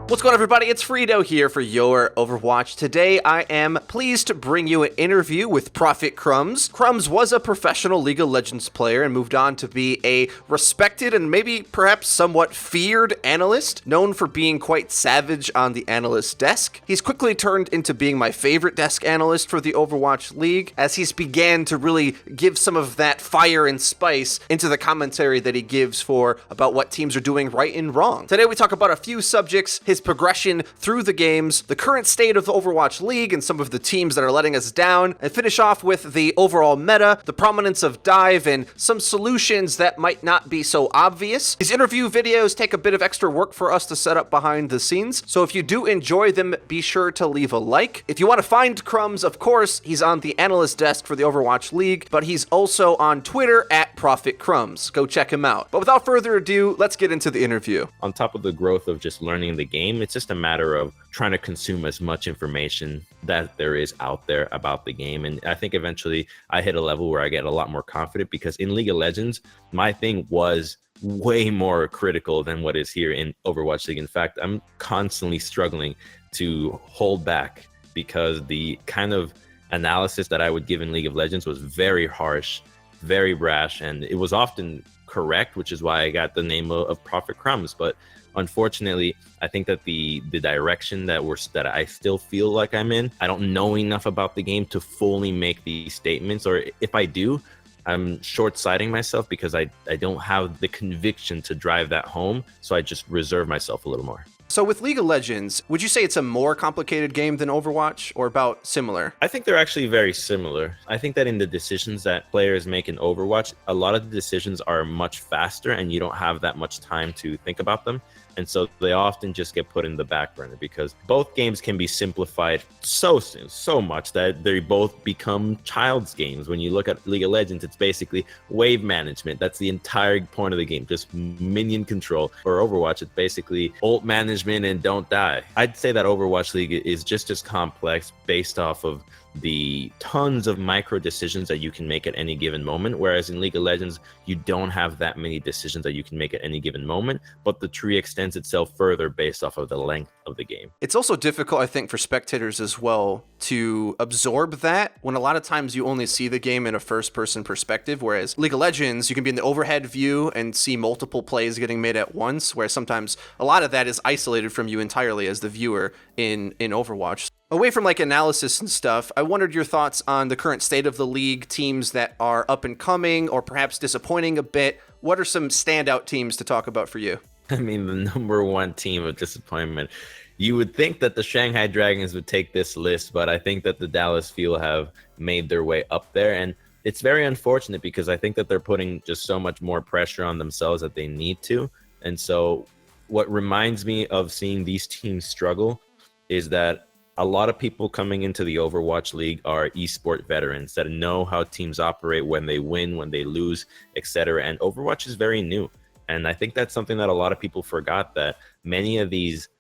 What's going on, everybody? It's FREEDO here for Your Overwatch. Today, I am pleased to bring you an interview with Prophet Crumbz. Crumbz was a professional League of Legends player and moved on to be a respected and maybe perhaps somewhat feared analyst, known for being quite savage on the analyst desk. He's quickly turned into being my favorite desk analyst for the Overwatch League, as he's began to really give some of that fire and spice into the commentary that he gives about what teams are doing right and wrong. Today, we talk about a few subjects: his progression through the games, the current state of the Overwatch League and some of the teams that are letting us down, and finish off with the overall meta, the prominence of dive, and some solutions that might not be so obvious. These interview videos take a bit of extra work for us to set up behind the scenes, so if you do enjoy them, be sure to leave a like. If you want to find Crumbz, of course, he's on the analyst desk for the Overwatch League, but he's also on Twitter at Prophet Crumbz. Go check him out. But without further ado, let's get into the interview. On top of the growth of just learning the game, it's just a matter of trying to consume as much information that there is out there about the game. And I think eventually I hit a level where I get a lot more confident, because in League of Legends, my thing was way more critical than what is here in Overwatch League. In fact, I'm constantly struggling to hold back, because the kind of analysis that I would give in League of Legends was very harsh, very brash, and it was often correct, which is why I got the name of Prophet Crumbz. But unfortunately, I think that the direction that I still feel like I'm in, I don't know enough about the game to fully make these statements, or if I do, I'm short-sighting myself because I don't have the conviction to drive that home, so I just reserve myself a little more. So with League of Legends, would you say it's a more complicated game than Overwatch, or about similar? I think they're actually very similar. I think that in the decisions that players make in Overwatch, a lot of the decisions are much faster and you don't have that much time to think about them. And so they often just get put in the back burner, because both games can be simplified so soon, so much that they both become child's games. When you look at League of Legends, it's basically wave management. That's the entire point of the game, just minion control. For Overwatch, it's basically ult management and don't die. I'd say that Overwatch League is just as complex based off of the tons of micro decisions that you can make at any given moment, whereas in League of Legends you don't have that many decisions that you can make at any given moment, but the tree extends itself further based off of the length of the game. It's also difficult, I think, for spectators as well to absorb that, when a lot of times you only see the game in a first-person perspective, whereas League of Legends, you can be in the overhead view and see multiple plays getting made at once, where sometimes a lot of that is isolated from you entirely as the viewer in Overwatch. Away from like analysis and stuff, I wondered your thoughts on the current state of the league, teams that are up and coming or perhaps disappointing a bit. What are some standout teams to talk about for you? I mean, the number one team of disappointment. You would think that the Shanghai Dragons would take this list, but I think that the Dallas Fuel have made their way up there. And it's very unfortunate, because I think that they're putting just so much more pressure on themselves that they need to. And so what reminds me of seeing these teams struggle is that a lot of people coming into the Overwatch League are esport veterans that know how teams operate, when they win, when they lose, etc. And Overwatch is very new. And I think that's something that a lot of people forgot, that many of these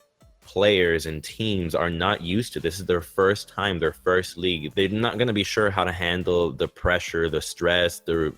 players and teams are not used to. This is their first time, their first league. They're not going to be sure how to handle the pressure, the stress, the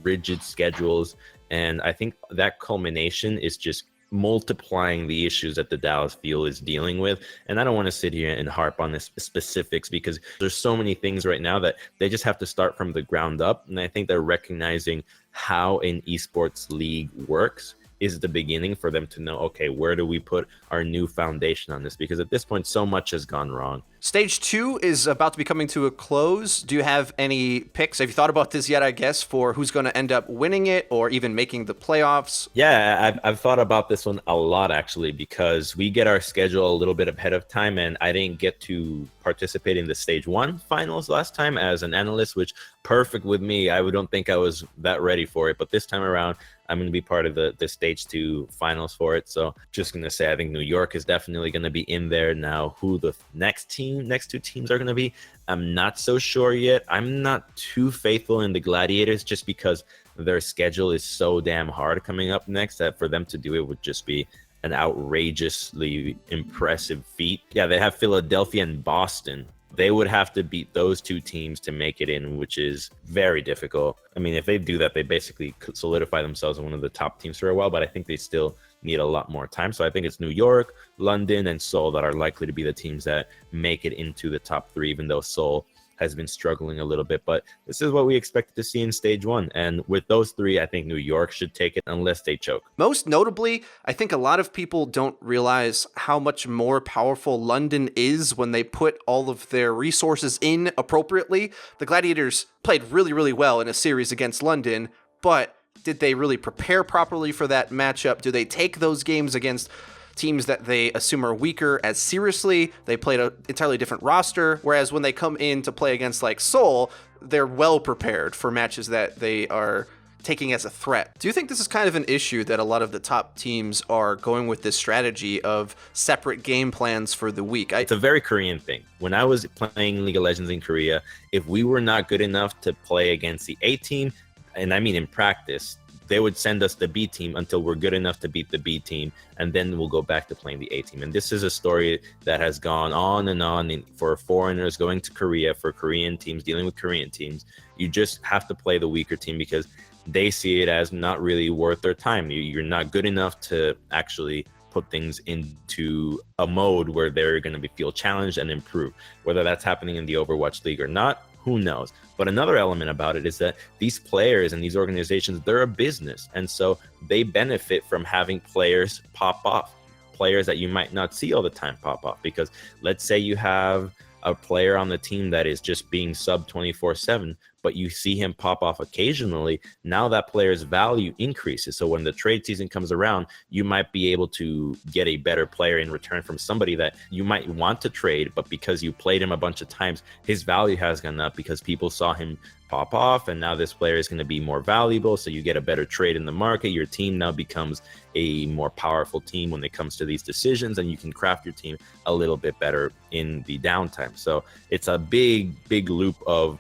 rigid schedules. And I think that culmination is just multiplying the issues that the Dallas Fuel is dealing with. And I don't want to sit here and harp on the specifics, because there's so many things right now that they just have to start from the ground up. And I think they're recognizing how an esports league works is the beginning for them to know, okay, where do we put our new foundation on this? Because at this point, so much has gone wrong. Stage 2 is about to be coming to a close. Do you have any picks? Have you thought about this yet, I guess, for who's going to end up winning it or even making the playoffs? Yeah, I've thought about this one a lot, actually, because we get our schedule a little bit ahead of time, and I didn't get to participate in the Stage 1 finals last time as an analyst, which perfect with me. I don't think I was that ready for it, but this time around, I'm going to be part of the Stage 2 finals for it. So just going to say, I think New York is definitely going to be in there. Now, who the next two teams are going to be, I'm not so sure yet. I'm not too faithful in the Gladiators, just because their schedule is so damn hard coming up next, that for them to do it would just be an outrageously impressive feat. Yeah, they have Philadelphia and Boston. They would have to beat those two teams to make it in, which is very difficult. I mean, if they do that, they basically could solidify themselves as one of the top teams for a while, but I think they still need a lot more time. So I think it's New York, London, and Seoul that are likely to be the teams that make it into the top 3, even though Seoul has been struggling a little bit. But this is what we expected to see in stage 1. And with those 3, I think New York should take it unless they choke. Most notably, I think a lot of people don't realize how much more powerful London is when they put all of their resources in appropriately. The Gladiators played really, really well in a series against London, but did they really prepare properly for that matchup? Do they take those games against teams that they assume are weaker as seriously? They played an entirely different roster, whereas when they come in to play against like Seoul, they're well prepared for matches that they are taking as a threat. Do you think this is kind of an issue that a lot of the top teams are going with this strategy of separate game plans for the week? It's a very Korean thing. When I was playing League of Legends in Korea, if we were not good enough to play against the A team, and I mean in practice, they would send us the B team until we're good enough to beat the B team, and then we'll go back to playing the A team. And this is a story that has gone on and on for foreigners going to Korea, for Korean teams dealing with Korean teams. You just have to play the weaker team because they see it as not really worth their time. You're not good enough to actually put things into a mode where they're going to feel challenged and improve. Whether that's happening in the Overwatch League or not, who knows? But another element about it is that these players and these organizations, they're a business. And so they benefit from having players pop off, players that you might not see all the time pop off. Because let's say you have a player on the team that is just being sub 24/7, but you see him pop off occasionally. Now that player's value increases. So when the trade season comes around, you might be able to get a better player in return from somebody that you might want to trade, but because you played him a bunch of times, his value has gone up because people saw him pop off, and now this player is going to be more valuable. So you get a better trade in the market. Your team now becomes a more powerful team when it comes to these decisions, and you can craft your team a little bit better in the downtime. So it's a big loop of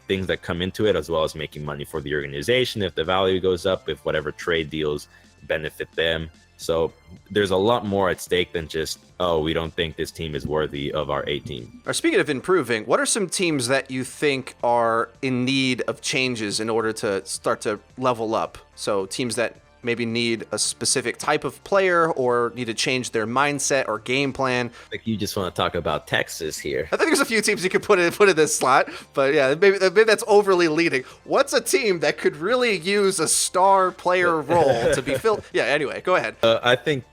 things that come into it, as well as making money for the organization if the value goes up, if whatever trade deals benefit them. So there's a lot more at stake than just, oh, we don't think this team is worthy of our A team. Speaking of improving, what are some teams that you think are in need of changes in order to start to level up? So teams that maybe need a specific type of player or need to change their mindset or game plan. Like, you just want to talk about Texas here. I think there's a few teams you could put in this slot, but yeah, maybe that's overly leading. What's a team that could really use a star player role to be filled? Yeah, anyway, go ahead. I think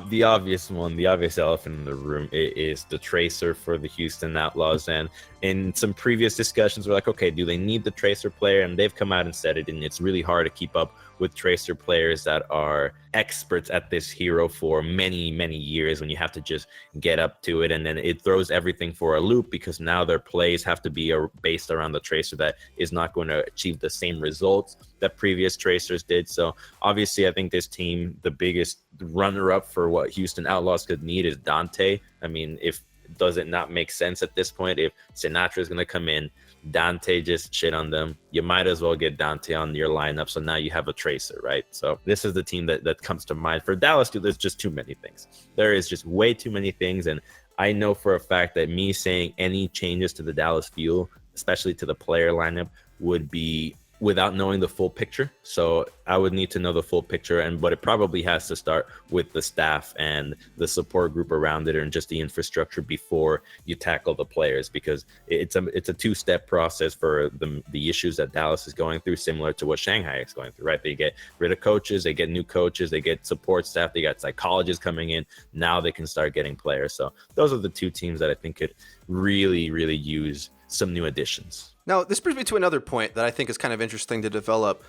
the obvious one, the obvious elephant in the room is the Tracer for the Houston Outlaws. And in some previous discussions, we're like, okay, do they need the Tracer player? And they've come out and said it, and it's really hard to keep up with Tracer players that are experts at this hero for many years, when you have to just get up to it, and then it throws everything for a loop because now their plays have to be based around the Tracer that is not going to achieve the same results that previous Tracers did. So obviously I think this team, the biggest runner-up for what Houston Outlaws could need is Dante. I mean, does it not make sense at this point if Sinatra is going to come in, Dante just shit on them? You might as well get Dante on your lineup, so now you have a Tracer, right? So this is the team that comes to mind. For Dallas, there's just too many things. There is just way too many things, and I know for a fact that me saying any changes to the Dallas Fuel, especially to the player lineup, would be without knowing the full picture. So I would need to know the full picture, but it probably has to start with the staff and the support group around it, and just the infrastructure before you tackle the players, because it's a two-step process for the issues that Dallas is going through, similar to what Shanghai is going through, right? They get rid of coaches, they get new coaches, they get support staff, they got psychologists coming in. Now they can start getting players. So those are the two teams that I think could really use some new additions. Now, this brings me to another point that I think is kind of interesting to develop,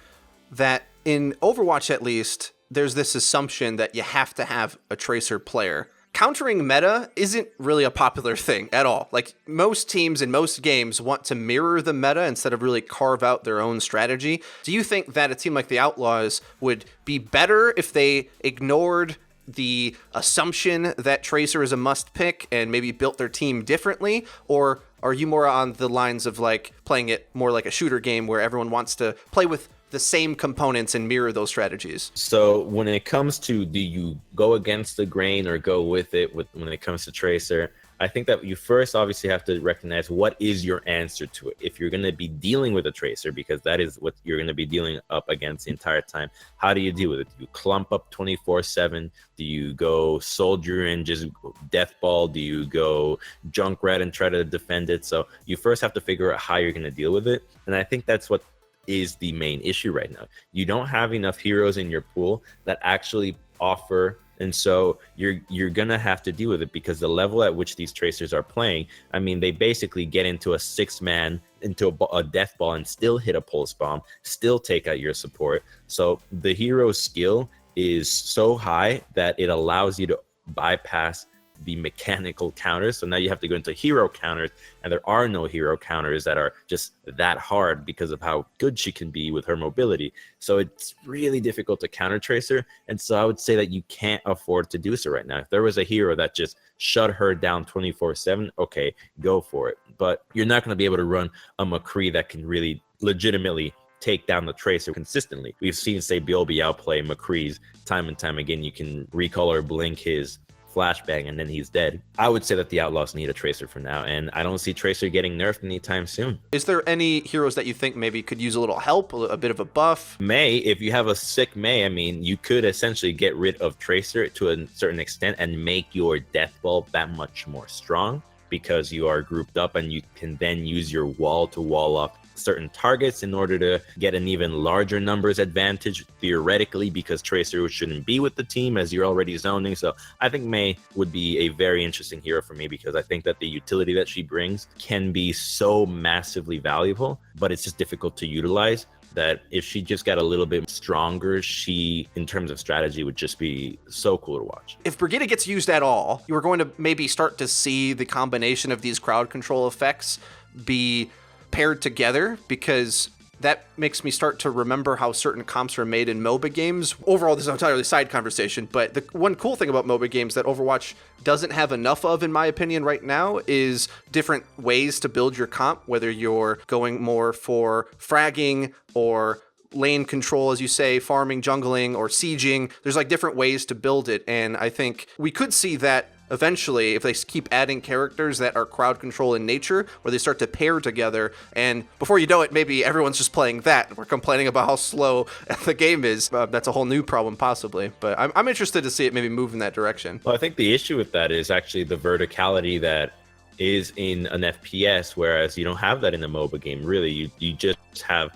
that in Overwatch, at least, there's this assumption that you have to have a Tracer player. Countering meta isn't really a popular thing at all. Like, most teams in most games want to mirror the meta instead of really carve out their own strategy. Do you think that a team like the Outlaws would be better if they ignored the assumption that Tracer is a must pick and maybe built their team differently? Or are you more on the lines of like playing it more like a shooter game where everyone wants to play with the same components and mirror those strategies? So when it comes to, do you go against the grain or go with it when it comes to Tracer, I think that you first obviously have to recognize what is your answer to it. If you're going to be dealing with a tracer, because that is what you're going to be dealing up against the entire time, how do you deal with it? Do you clump up 24/7? Do you go soldier and just death ball? Do you go Junkrat and try to defend it? So you first have to figure out how you're going to deal with it. And I think that's what is the main issue right now. You don't have enough heroes in your pool that actually offer, and so you're gonna have to deal with it, because the level at which these tracers are playing, I mean, they basically get into a 6-man into a death ball and still hit a pulse bomb, still take out your support. So the hero skill is so high that it allows you to bypass the mechanical counters. So now you have to go into hero counters, and there are no hero counters that are just that hard because of how good she can be with her mobility. So it's really difficult to counter tracer. And so I would say that you can't afford to do so right now. If there was a hero that just shut her down 24/7, okay, go for it. But you're not going to be able to run a McCree that can really legitimately take down the tracer consistently. We've seen, say, Bilby outplay McCree's time and time again. You can recall or blink his flashbang and then he's dead. I would say that the Outlaws need a tracer for now, and I don't see tracer getting nerfed anytime soon. Is there any heroes that you think maybe could use a little help, a bit of a buff? Mei, if you have a sick Mei, I mean, you could essentially get rid of tracer to a certain extent and make your death ball that much more strong, because you are grouped up and you can then use your wall to wall off certain targets in order to get an even larger numbers advantage theoretically, because tracer shouldn't be with the team as you're already zoning. So I think Mei would be a very interesting hero for me, because I think that the utility that she brings can be so massively valuable, but it's just difficult to utilize. That if she just got a little bit stronger, she, in terms of strategy, would just be so cool to watch. If Brigida gets used at all, you are going to maybe start to see the combination of these crowd control effects be paired together, because that makes me start to remember how certain comps are made in MOBA games. Overall, this is an entirely side conversation, but the one cool thing about MOBA games that Overwatch doesn't have enough of, in my opinion, right now, is different ways to build your comp, whether you're going more for fragging or lane control, as you say, farming, jungling, or sieging. There's like different ways to build it, and I think we could see that eventually, if they keep adding characters that are crowd control in nature, where they start to pair together, and before you know it, maybe everyone's just playing that, and we're complaining about how slow the game is. That's a whole new problem, possibly. But I'm interested to see it maybe move in that direction. Well, I think the issue with that is actually the verticality that is in an FPS, whereas you don't have that in a MOBA game, really. You just have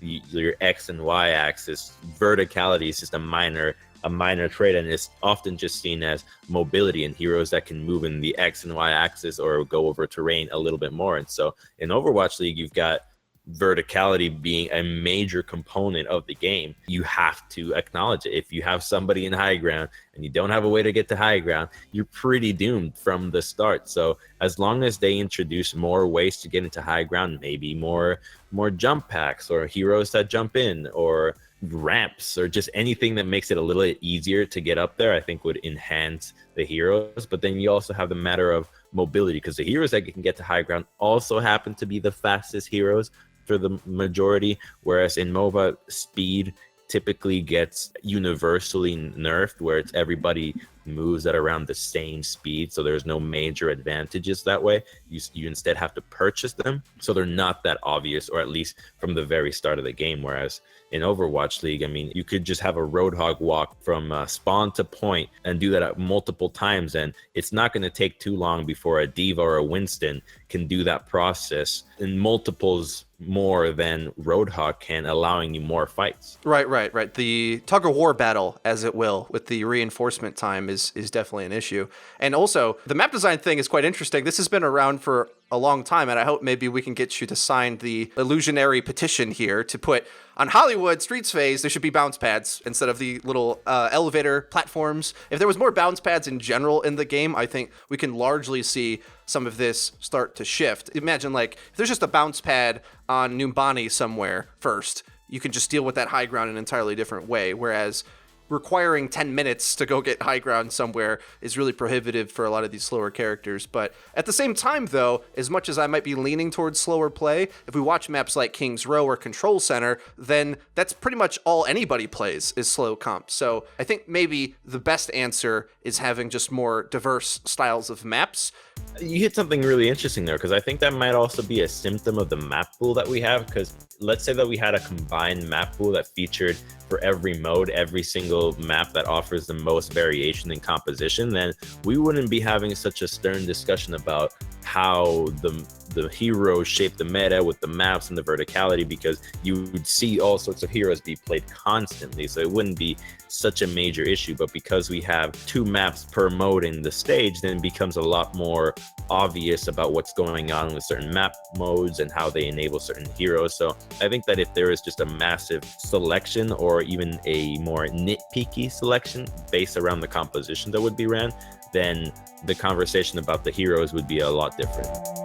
your X and Y axis. Verticality is just a minor trait, and it's often just seen as mobility and heroes that can move in the X and Y axis or go over terrain a little bit more. And so in Overwatch League, you've got verticality being a major component of the game. You have to acknowledge it. If you have somebody in high ground and you don't have a way to get to high ground, you're pretty doomed from the start. So as long as they introduce more ways to get into high ground, maybe more jump packs or heroes that jump in, or ramps, or just anything that makes it a little bit easier to get up there, I think would enhance the heroes. But then you also have the matter of mobility, because the heroes that can get to high ground also happen to be the fastest heroes for the majority, whereas in MOBA, speed typically gets universally nerfed, where it's everybody moves at around the same speed, so there's no major advantages that way. You instead have to purchase them, so they're not that obvious, or at least from the very start of the game. Whereas in Overwatch League, I mean, you could just have a Roadhog walk from spawn to point and do that multiple times, and it's not going to take too long before a Diva or a Winston can do that process in multiples more than Roadhog can, allowing you more fights. Right. The tug of war battle, as it will, with the reinforcement time is definitely an issue. And also, the map design thing is quite interesting. This has been around for a long time, and I hope maybe we can get you to sign the illusionary petition here to put on Hollywood Streets phase, there should be bounce pads instead of the little elevator platforms. If there was more bounce pads in general in the game, I think we can largely see some of this start to shift. Imagine, like, if there's just a bounce pad on Numbani somewhere first, you can just deal with that high ground in an entirely different way, whereas requiring 10 minutes to go get high ground somewhere is really prohibitive for a lot of these slower characters. But at the same time, though, as much as I might be leaning towards slower play, if we watch maps like King's Row or Control Center, then that's pretty much all anybody plays is slow comp. So I think maybe the best answer is having just more diverse styles of maps. You hit something really interesting there, because I think that might also be a symptom of the map pool that we have. Because let's say that we had a combined map pool that featured for every mode, every single map that offers the most variation in composition, then we wouldn't be having such a stern discussion about how the heroes shape the meta with the maps and the verticality, because you would see all sorts of heroes be played constantly, so it wouldn't be such a major issue. But because we have 2 maps per mode in the stage, then it becomes a lot more obvious about what's going on with certain map modes and how they enable certain heroes. So I think that if there is just a massive selection, or even a more nitpicky selection based around the composition that would be ran, then the conversation about the heroes would be a lot different.